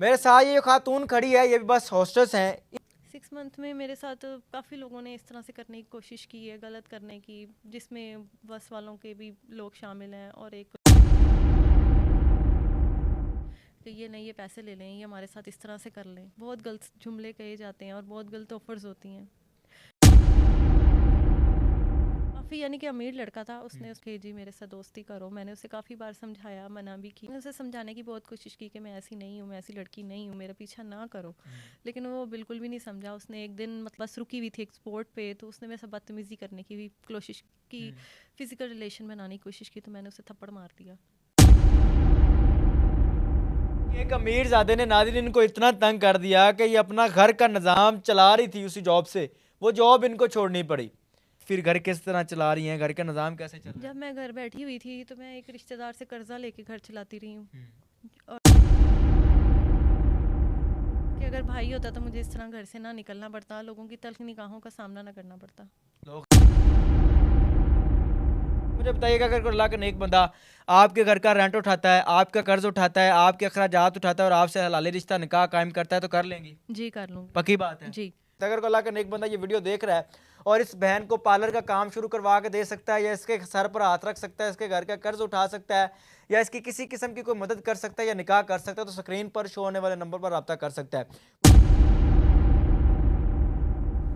मेरे साथ ये खातून खड़ी है, ये भी बस हॉस्टस हैं। 6 मंथ में मेरे साथ काफ़ी लोगों ने इस तरह से करने की कोशिश की है, गलत करने की, जिसमें बस वालों के भी लोग शामिल हैं। और एक कि ये नहीं, ये पैसे ले लें, ये हमारे साथ इस तरह से कर लें, बहुत गलत जुमले कहे जाते हैं और बहुत गलत ऑफर्स होती हैं। काफ़ी यानी कि अमीर लड़का था, उसने उसके जी मेरे साथ दोस्ती करो, मैंने उसे काफ़ी बार समझाया, मना भी की, मैंने उसे समझाने की बहुत कोशिश की कि मैं ऐसी नहीं हूँ, मैं ऐसी लड़की नहीं हूँ, मेरा पीछा ना करो। लेकिन वो बिल्कुल भी नहीं समझा। उसने एक दिन मतलब बस रुकी हुई थी एक स्पोर्ट पे, तो उसने मेरे साथ बदतमीज़ी करने की भी कोशिश की, फिजिकल रिलेशन बनाने की कोशिश की, तो मैंने उसे थप्पड़ मार दिया। एक अमीर ज़ादे ने नादिर इनको इतना तंग कर दिया कि ये अपना घर का निज़ाम चला रही थी उसी जॉब से, वो जॉब इनको छोड़नी पड़ी। फिर घर किस तरह चला रही हैं, घर का निज़ाम कैसे चल रहा जब मैं घर बैठी हुई थी तो मैं एक रिश्तेदार से कर्जा लेके घर चलाती रही हूँ। है? और कि अगर भाई होता तो मुझे इस तरह घर से ना निकलना पड़ता, लोगों की तल्ख निगाहों का सामना ना करना पड़ता। लोग मुझे बताइएगा, अगर कोई अल्लाह का नेक बंदा आपके घर का रेंट उठाता है, आपका कर्ज उठाता है, आपके अखराजात उठाता है और आपसे हलाली रिश्ता निकाह कायम करता है, तो कर लेंगी? जी कर लूँगी। पक्की बात है। जी। तो अगर कोई अल्लाह का नेक बंदा ये वीडियो देख रहा है और इस बहन को पार्लर का काम शुरू करवा के दे सकता है, या इसके सर पर हाथ रख सकता है, इसके घर का कर्ज उठा सकता है, या इसकी किसी किस्म की कोई मदद कर सकता है या निकाह कर सकता है, तो स्क्रीन पर शो होने वाले नंबर पर रब्ता कर सकता है।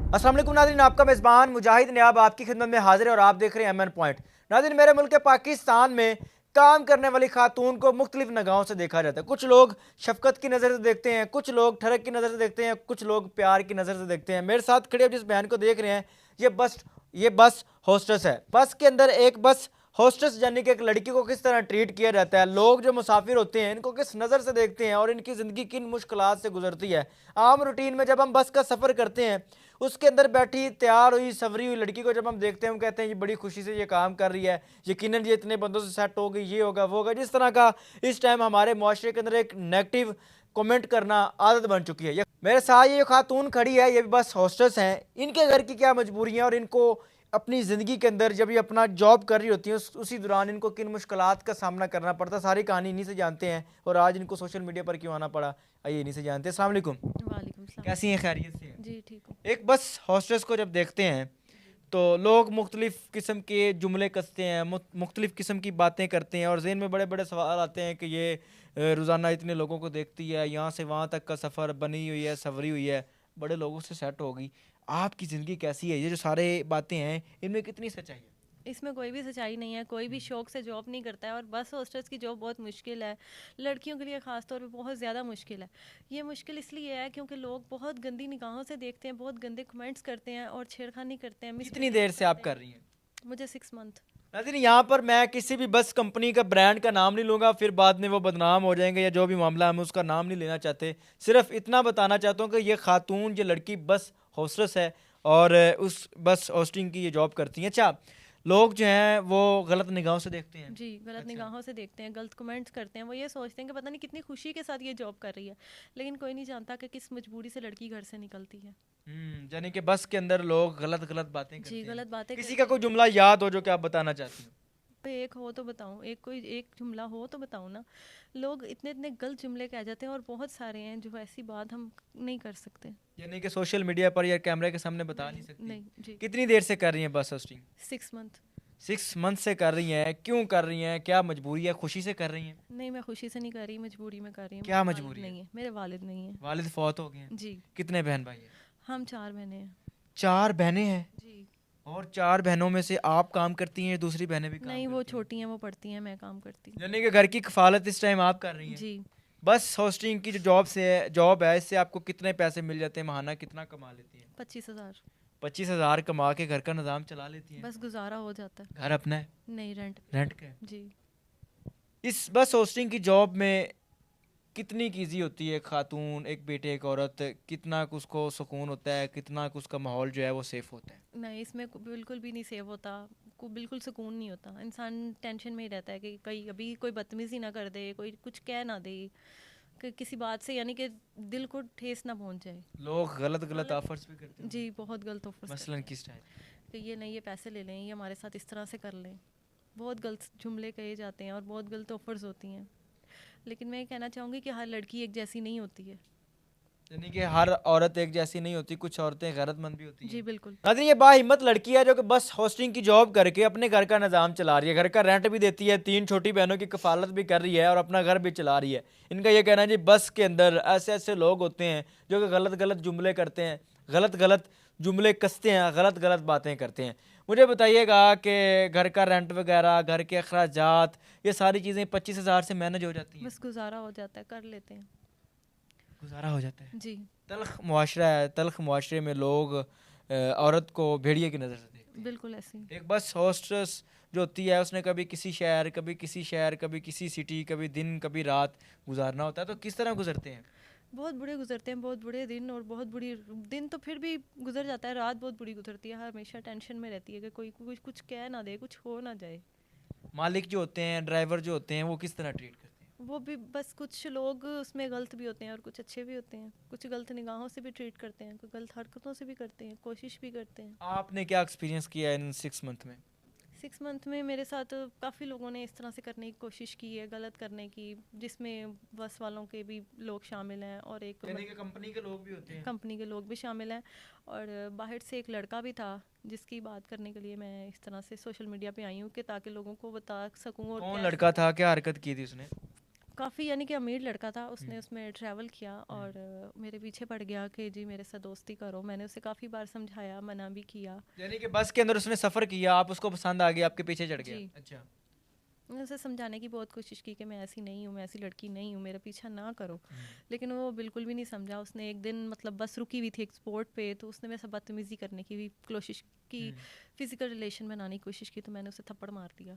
अस्सलाम वालेकुम नाज़रीन, आपका मेज़बान मुजाहिद नियाब आपकी खिदमत में हाजिर है और आप देख रहे हैं एमएन पॉइंट। नाज़रीन, मेरे मुल्क पाकिस्तान में काम करने वाली खातून को मुख्तलिफ नगाहों से देखा जाता है। कुछ लोग शफकत की नज़र से देखते हैं, कुछ लोग ठरक की नज़र से देखते हैं, कुछ लोग प्यार की नज़र से देखते हैं। मेरे साथ खड़े अब जिस बहन को देख रहे हैं, ये बस हॉस्टस है। बस के अंदर एक बस हॉस्टस यानी कि एक लड़की को किस तरह ट्रीट किया जाता है, लोग जो मुसाफिर होते हैं इनको किस नज़र से देखते हैं और इनकी ज़िंदगी किन मुश्किलात से गुजरती है। आम रूटीन में जब हम बस का सफ़र करते हैं, उसके अंदर बैठी तैयार हुई सवरी हुई लड़की को जब हम देखते हैं, हम कहते हैं ये बड़ी खुशी से ये काम कर रही है, यकीनन ये इतने बंदों से सेट हो गई, ये होगा वो होगा। जिस तरह का इस टाइम हमारे मुआशरे के अंदर एक नेगेटिव कमेंट करना आदत बन चुकी है। मेरे साथ ये खातून खड़ी है, ये भी बस हॉस्टस हैं। इनके घर की क्या मजबूरियाँ और इनको अपनी ज़िंदगी के अंदर जब ये अपना जॉब कर रही होती है उसी दौरान इनको किन मुश्किलात का सामना करना पड़ता है, सारी कहानी इन्हीं से जानते हैं। और आज इनको सोशल मीडिया पर क्यों आना पड़ा, आइए इन्हीं से जानते हैं। अस्सलाम वालेकुम। वालेकुम सलाम। कैसी हैं, खैरियत से हैं? जी ठीक हूँ। एक बस हॉस्टस को जब देखते हैं तो लोग मुख्तलिफ़ किस्म के जुमले कसते हैं, मुख्तलिफ़ किस्म की बातें करते हैं और ज़हन में बड़े बड़े सवाल आते हैं कि ये रोज़ाना इतने लोगों को देखती है, यहाँ से वहाँ तक का सफ़र बनी हुई है, सवरी हुई है, बड़े लोगों से सेट होगी। आपकी ज़िंदगी कैसी है? ये जो सारे बातें हैं, इनमें कितनी सच्चाई है? इसमें कोई भी सच्चाई नहीं है, कोई भी शौक से जॉब नहीं करता है। और बस हॉस्टल्स की जॉब बहुत मुश्किल है, लड़कियों के लिए ख़ास तौर पे बहुत ज़्यादा मुश्किल है। ये मुश्किल इसलिए है क्योंकि लोग बहुत गंदी निगाहों से देखते हैं, बहुत गंदे कमेंट्स करते हैं और छेड़खानी करते हैं, कितनी मिसबिहेव देर से आप करते कर हैं। रही हैं? मुझे 6 मंथ। नाज़रीन, यहाँ पर मैं किसी भी बस कंपनी का ब्रांड का नाम नहीं लूँगा, फिर बाद में वो बदनाम हो जाएंगे या जो भी मामला हम उसका नाम नहीं लेना चाहते। सिर्फ इतना बताना चाहता हूँ कि ये खातून, ये लड़की बस हॉस्टस है और उस बस होस्टिंग की ये जॉब करती हैं। अच्छा, लोग जो हैं वो गलत निगाहों से देखते हैं। जी, गलत अच्छा, निगाहों से देखते हैं, गलत कमेंट्स करते हैं। वो ये सोचते हैं कि पता नहीं कितनी खुशी के साथ ये जॉब कर रही है, लेकिन कोई नहीं जानता कि किस मजबूरी से लड़की घर से निकलती है। यानी कि बस के अंदर लोग गलत गलत बातें जी, करते हैं। गलत बातें किसी का करते कोई हैं। जुमला याद हो जो कि आप बताना चाहती हो? पे एक हो तो बताऊं, एक कोई एक जुमला हो तो बताऊं ना। लोग इतने इतने गलत जुमले कह जाते हैं और बहुत सारे हैं जो ऐसी बात हम नहीं कर सकते। यानी कि सोशल मीडिया पर या कैमरे के सामने बता नहीं नहीं सकती। नहीं जी। कितनी देर से कर रही हैं बस होस्टिंग? 6 मंथ। 6 मंथ से कर रही हैं, क्यों कर रही हैं, क्या मजबूरी है, खुशी से कर रही हैं? नहीं, मैं खुशी से नहीं कर रही, मजबूरी में कर रही हूँ। क्या मेरे वालिद मजबूरी है? नहीं है, मेरे वालिद नहीं है। वालिद फौत हो गए हैं। जी। कितने बहन भाई हैं? हम 4 बहनें हैं। 4 बहनें हैं? जी। और 4 बहनों में से आप काम करती हैं या दूसरी बहनें भी काम नहीं, वो करती हैं? छोटी हैं, वो पढ़ती हैं, मैं काम करती हूँ। यानी कि घर की कफालत इस टाइम आप कर रही हैं। जी। बस होस्टिंग की जो जॉब है इससे आपको कितने पैसे मिल जाते हैं, महाना कितना कमा लेती हैं? 25,000। 25,000 कमा के घर का निज़ाम चला लेती हैं? बस गुजारा हो जाता है। घर अपना है? नहीं, रेंट पे। रेंट का है? जी। इस बस होस्टिंग की जॉब में कितनी की ईजी होती है खातून, एक बेटे एक औरत, कितना कुछ उसको सुकून होता है, कितना कुछ उसका माहौल जो है वो सेफ होता है? नहीं, इसमें बिल्कुल भी नहीं सेव होता, को बिल्कुल सुकून नहीं होता। इंसान टेंशन में ही रहता है कि कहीं अभी कोई बदतमीजी ना कर दे, कोई कुछ कह ना दे, कि किसी बात से यानी कि दिल को ठेस ना पहुंच जाए। लोग गलत गलत गलत। ऑफर्स भी करते जी, हैं। बहुत गलत ऑफर्स मसलन करते हैं किस टाइप? कि ये नहीं, ये पैसे ले लें, ये हमारे साथ इस तरह से कर लें, बहुत गलत जुमले कहे जाते हैं और बहुत गलत ऑफर्स होती हैं। लेकिन मैं ये कहना चाहूँगी कि हर लड़की एक जैसी नहीं होती है। यानी कि हर औरत एक जैसी नहीं होती, कुछ औरतें गैरतमंद भी होती जी हैं। बिल्कुल। नाज़रीन, ये बाहिम्मत लड़की है जो कि बस होस्टिंग की जॉब करके अपने घर का निज़ाम चला रही है, घर का रेंट भी देती है, 3 छोटी बहनों की कफालत भी कर रही है और अपना घर भी चला रही है। इनका ये कहना है जी, बस के अंदर ऐसे ऐसे लोग होते हैं जो कि गलत गलत जुमले करते हैं, गलत गलत जुमले कसते हैं, गलत गलत बातें करते हैं। मुझे बताइएगा कि घर का रेंट वगैरह, घर के अखराजात, ये सारी चीज़ें 25,000 से मैनेज हो जाती हैं? बस गुजारा हो जाता है, कर लेते हैं। गुजारा हो जाता है। जी तल्ख मुआशरा है, तल्ख मुआशरे में लोग औरत को भेड़िए की नज़र से देखते हैं। बिल्कुल ऐसे ही। एक बस होस्टेस जो होती है उसने कभी किसी शहर, कभी किसी शहर, कभी किसी सिटी, कभी दिन, कभी रात गुजारना होता है, तो किस तरह गुजरते हैं? बहुत बुरे गुजरते हैं, बहुत बुरे दिन, और बहुत बुरी दिन तो फिर भी गुजर जाता है, रात बहुत बुरी गुजरती है। हमेशा टेंशन में रहती है कि कोई कुछ कुछ कह ना दे, कुछ हो ना जाए। मालिक जो होते हैं, ड्राइवर जो होते हैं, वो किस तरह ट्रीट करते हैं? वो भी बस, कुछ लोग उसमें गलत भी होते हैं और कुछ अच्छे भी होते हैं। कुछ गलत निगाहों से भी ट्रीट करते हैं, कुछ गलत हरकतों से भी करते हैं, कोशिश भी करते हैं। आपने क्या एक्सपीरियंस किया इन 6 मंथ में? 6 मंथ में मेरे साथ काफ़ी लोगों ने इस तरह से करने की कोशिश की है, गलत करने की, जिसमें बस वालों के भी लोग शामिल हैं और एक यानी कि कंपनी के लोग भी होते हैं? कंपनी के लोग भी शामिल हैं। और बाहर से एक लड़का भी था, जिसकी बात करने के लिए मैं इस तरह से सोशल मीडिया पे आई हूँ कि ताकि लोगों को बता सकूँ। और कौन लड़का था, क्या हरकत की थी उसने? काफ़ी यानी कि अमीर लड़का था, उसने उसमें ट्रैवल किया और मेरे पीछे पड़ गया कि जी मेरे साथ दोस्ती करो। मैंने उसे काफ़ी बार समझाया, मना भी किया। यानी कि बस के अंदर उसने सफ़र किया, आप उसको पसंद आ गया, आपके पीछे चढ़ गया? जी। अच्छा। मैंने उसे समझाने की बहुत कोशिश की कि मैं ऐसी नहीं हूँ, मैं ऐसी लड़की नहीं हूँ, मेरा पीछा ना करो। लेकिन वो बिल्कुल भी नहीं समझा। उसने एक दिन मतलब बस रुकी हुई थी एक स्पॉट पे, तो उसने मेरे से बदतमीज़ी करने की भी कोशिश की, फिजिकल रिलेशन बनाने की कोशिश की, तो मैंने उसे थप्पड़ मार दिया।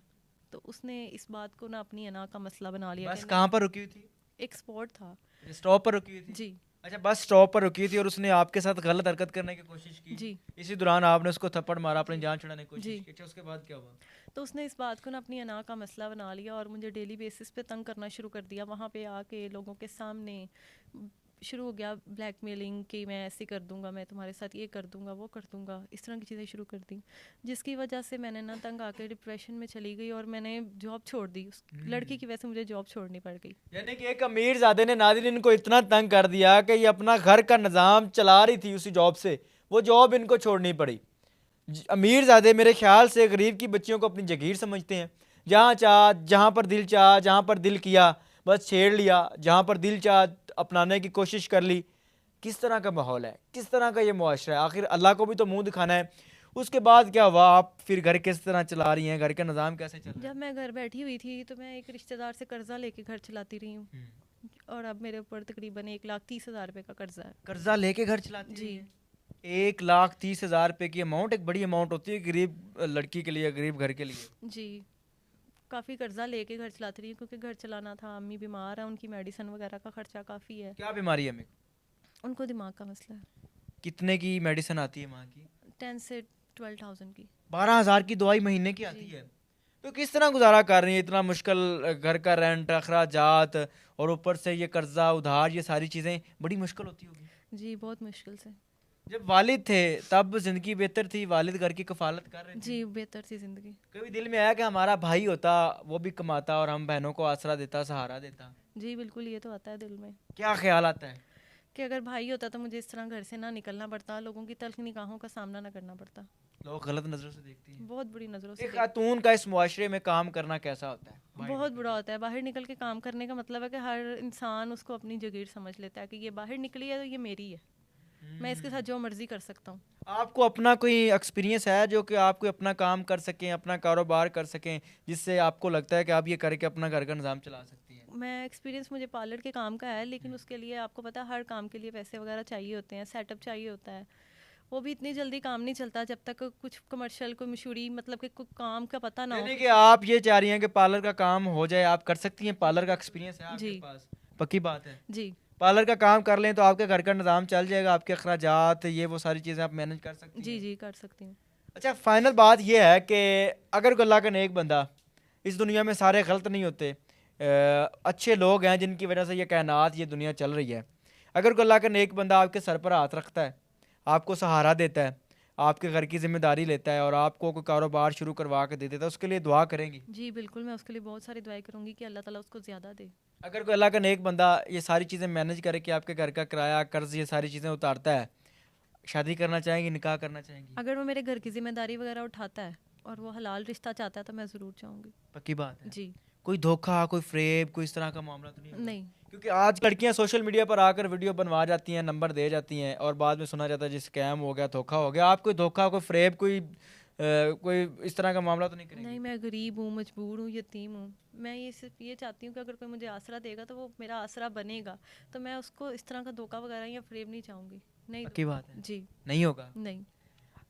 तो उसने इस बात को ना अपनी अना का मसला बना लिया। बस कहाँ पर रुकी हुई थी? एक स्पॉट था। स्टॉप पर रुकी हुई थी? जी अच्छा, बस स्टॉप पर रुकी थी और उसने आपके साथ गलत हरकत करने की कोशिश की। जी इसी दौरान आपने उसको थप्पड़ मारा, अपनी जान छुड़ाने की जी। कोशिश की। अच्छा, उसके बाद क्या हुआ? तो उसने इस बात को ना अपनी अना का मसला बना लिया और मुझे डेली बेसिस पे तंग करना शुरू कर दिया। वहाँ पे आके लोगों के सामने शुरू हो गया ब्लैकमेलिंग कि मैं ऐसे कर दूंगा, मैं तुम्हारे साथ ये कर दूंगा, वो कर दूंगा, इस तरह की चीज़ें शुरू कर दी, जिसकी वजह से मैंने ना तंग आके डिप्रेशन में चली गई और मैंने जॉब छोड़ दी। उस लड़की की वजह से मुझे जॉब छोड़नी पड़ गई। यानी कि एक अमीरजादे ने नाज़रीन इनको इतना तंग कर दिया कि ये अपना घर का निज़ाम चला रही थी उसी जॉब से, वो जॉब इनको छोड़नी पड़ी। अमीरजादे मेरे ख्याल से गरीब की बच्चियों को अपनी जगीर समझते हैं। जहाँ चाह, जहाँ पर दिल चाह, जहाँ पर दिल किया बस छेड़ लिया, जहाँ पर दिल चाह अपनाने की कोशिश कर ली। किस तरह का माहौल है, किस तरह का ये मुआशरा है? आखिर अल्लाह को भी तो मुंह दिखाना है। उसके बाद क्या हुआ? आप फिर घर किस तरह चला रही हैं, घर का निज़ाम कैसे चल रहा है? जब मैं घर बैठी हुई थी तो मैं एक रिश्तेदार से कर्जा लेके घर चलाती रही हूँ, और अब मेरे ऊपर तकरीबन 1,30,000 रुपये का कर्जा है। कर्जा लेके घर चलाती जी। है? 1,30,000 रुपए की अमाउंट एक बड़ी अमाउंट होती है गरीब लड़की के लिए, गरीब घर के लिए। जी, काफ़ी कर्जा लेके घर चलाती रही हूँ क्योंकि घर चलाना था। अम्मी बीमार है, उनकी मेडिसिन वगैरह का खर्चा काफ़ी है। क्या बीमारी है? उनको दिमाग का मसला है। कितने की मेडिसिन आती है माँ की? 10 से 12,000 की। 12,000 की दवाई महीने की आती जी। है? तो किस तरह गुजारा कर रही है? इतना मुश्किल घर का रेंट, अखराजात और ऊपर से ये कर्जा उधार, ये सारी चीज़ें बड़ी मुश्किल होती होगी। जी बहुत मुश्किल से। जब वालिद थे तब जिंदगी बेहतर थी, वालिद घर की कफालत कर रहे थे। जी बेहतर थी ज़िंदगी। कभी दिल में आया कि हमारा भाई होता, वो भी कमाता और हम बहनों को आसरा देता, सहारा देता? जी बिल्कुल, ये तो आता है दिल में क्या ख्याल आता है? कि अगर भाई होता तो मुझे इस तरह घर से ना निकलना पड़ता, लोगों की तल्ख निगाहों का सामना ना करना पड़ता। लोग गलत नजरों से देखती हैं। बहुत बुरी नज़रों से एक खातून का इस मुआशरे में काम करना कैसा होता है? बहुत बुरा होता है। बाहर निकल के काम करने का मतलब है कि हर इंसान उसको अपनी जगीर समझ लेता है कि ये बाहर निकली है तो ये मेरी है, मैं इसके साथ जो मर्जी कर सकता हूँ। आपको अपना कोई एक्सपीरियंस है जो कि आप कोई अपना काम कर सकें, अपना कारोबार कर सकें, जिससे आपको लगता है कि आप ये करके अपना घर का निज़ाम चला सकती हैं? मैं एक्सपीरियंस मुझे पार्लर के काम का है, लेकिन उसके लिए आपको पता है हर काम के लिए पैसे वगैरह चाहिए होते हैं, सेटअप चाहिए होता है। वो भी इतनी जल्दी काम नहीं चलता जब तक कुछ कमर्शियल, कोई मशहूरी, मतलब कि कुछ काम का पता ना हो। यानी कि आप ये चाह रही हैं कि पार्लर का काम हो जाए, आप कर सकती हैं? पार्लर का एक्सपीरियंस है आपके जी पास? पक्की बात है। जी पार्लर का काम कर लें तो आपके घर का निज़ाम चल जाएगा, आपके अखराजात, ये वो सारी चीज़ें आप मैनेज कर सकती जी हैं। जी कर सकती हूँ। अच्छा, फाइनल बात ये है कि अगर कोई अल्लाह का नेक बंदा, इस दुनिया में सारे गलत नहीं होते, अच्छे लोग हैं जिनकी वजह से ये कायनात, ये दुनिया चल रही है। अगर कोई अल्लाह का नेक बंदा आपके सर पर हाथ रखता है, आपको सहारा देता है, आपके घर की जिम्मेदारी लेता है और आपको कोई कारोबार शुरू करवा के दे देता है, उसके लिए दुआ करेंगी? जी बिल्कुल, मैं उसके लिए बहुत सारी दुआएं करूँगी कि अल्लाह ताला उसको ज़्यादा दे। अगर कोई अल्लाह का नेक बंदा ये सारी चीज़ें मैनेज करे कि आपके घर का किराया, कर्ज, ये सारी चीज़ें उतारता है, शादी करना चाहेंगी, निकाह करना चाहेंगी? अगर वो मेरे घर की जिम्मेदारी वगैरह उठाता है और वो हलाल रिश्ता चाहता है तो मैं ज़रूर चाहूँगी। पक्की बात है। जी। कोई धोखा, कोई फ्रेब, कोई इस तरह का मामला तो नहीं होगा? नहीं। क्योंकि आज लड़कियां सोशल मीडिया पर आकर वीडियो बनवा जाती हैं, नंबर दे जाती हैं और बाद में सुना जाता है जी स्कैम हो गया, धोखा हो गया। आप कोई धोखा, कोई फ्रेब, कोई इस तरह का मामला तो नहीं करेंगे? नहीं, मैं गरीब हूँ, मजबूर हूँ, यतीम हूँ। मैं ये सिर्फ ये चाहती हूँ कि अगर कोई मुझे आसरा देगा तो वो मेरा आसरा बनेगा, तो मैं उसको इस तरह का धोखा वगैरह या फ्रेब नहीं चाहूँगी। नहीं पक्की बात है, जी। नहीं होगा। नहीं।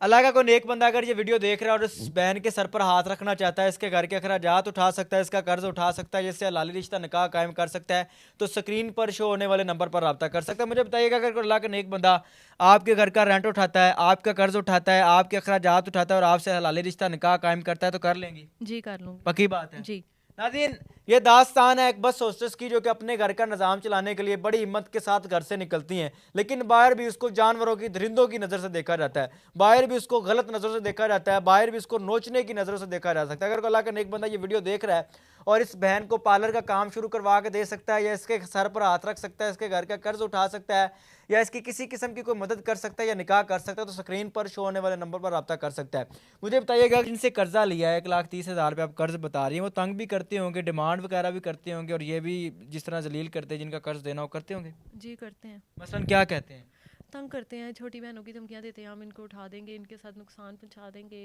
अल्लाह का कोई नेक बंदा अगर ये वीडियो देख रहा है और इस बहन के सर पर हाथ रखना चाहता है, इसके घर के अखराजात उठा सकता है, इसका कर्ज उठा सकता है, जिससे हलाली रिश्ता निकाह कायम कर सकता है, तो स्क्रीन पर शो होने वाले नंबर पर रब्ता कर सकता है। मुझे बताइएगा, अगर कोई अल्लाह का नेक बंदा आपके घर का रेंट उठाता है, आपका कर्ज उठाता है, आपके अखराजात उठाता है और आपसे हलाली रिश्ता निकाह कायम करता है, तो कर लेंगी? जी, कर लूँगी। पक्की बात है। जी। नाज़रीन, ये दास्तान है एक बस होस्टेस की जो कि अपने घर का निज़ाम चलाने के लिए बड़ी हिम्मत के साथ घर से निकलती हैं, लेकिन बाहर भी उसको जानवरों की, दरिंदों की नज़र से देखा जाता है, बाहर भी उसको गलत नज़रों से देखा जाता है, बाहर भी उसको नोचने की नज़रों से देखा जा सकता है। अगर अल्लाह का नेक बंदा ये वीडियो देख रहा है और इस बहन को पार्लर का काम शुरू करवा के दे सकता है, या इसके सर पर हाथ रख सकता है, इसके घर का कर्ज उठा सकता है, या इसकी किसी किस्म की कोई मदद कर सकता है या निकाह कर सकता है, तो स्क्रीन पर शो होने वाले नंबर पर रब्ता कर सकता है। मुझे बताइएगा, जिनसे कर्जा लिया है 1,30,000 रुपये आप कर्ज बता रही हैं, वो तंग भी करते होंगे, डिमांड वगैरह भी करते होंगे, और ये भी जिस तरह जलील करते हैं जिनका कर्ज देना हो, करते होंगे? जी, करते हैं। मसलन क्या कहते हैं? तंग करते हैं, छोटी बहनों की धमकियाँ देते हैं, हम इनको उठा देंगे, इनके साथ नुकसान पहुँचा देंगे,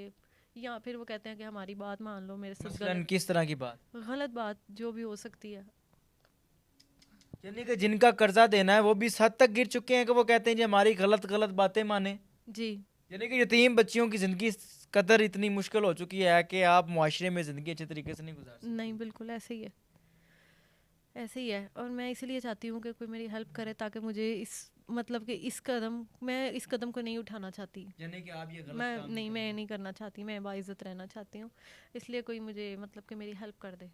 या फिर वो कहते हैं कि हमारी बात मान लो, मेरे साथ मसलन किस तरह की बात? गलत बात जो भी हो सकती है। यानी कि जिनका कर्जा देना है वो भी इस हद तक गिर चुके हैं कि वो कहते हैं जी हमारी गलत गलत बातें माने। जी। यानी कि यतीम बच्चियों की ज़िंदगी इस कदर इतनी मुश्किल हो चुकी है कि आप मुआशरे में ज़िंदगी अच्छे तरीके से नहीं गुजार सकते। नहीं, बिल्कुल ऐसे ही है, ऐसे ही है। और मैं इसीलिए चाहती हूँ कि कोई मेरी हेल्प करे, ताकि मुझे इस मतलब कि मैं इस कदम को नहीं उठाना चाहती। यानी कि आप ये गलत मैं काम नहीं, मैं करेंगे। नहीं करना चाहती, मैं बाइज्जत रहना चाहती हूँ, इसलिए कोई मुझे मतलब कि मेरी हेल्प कर दे।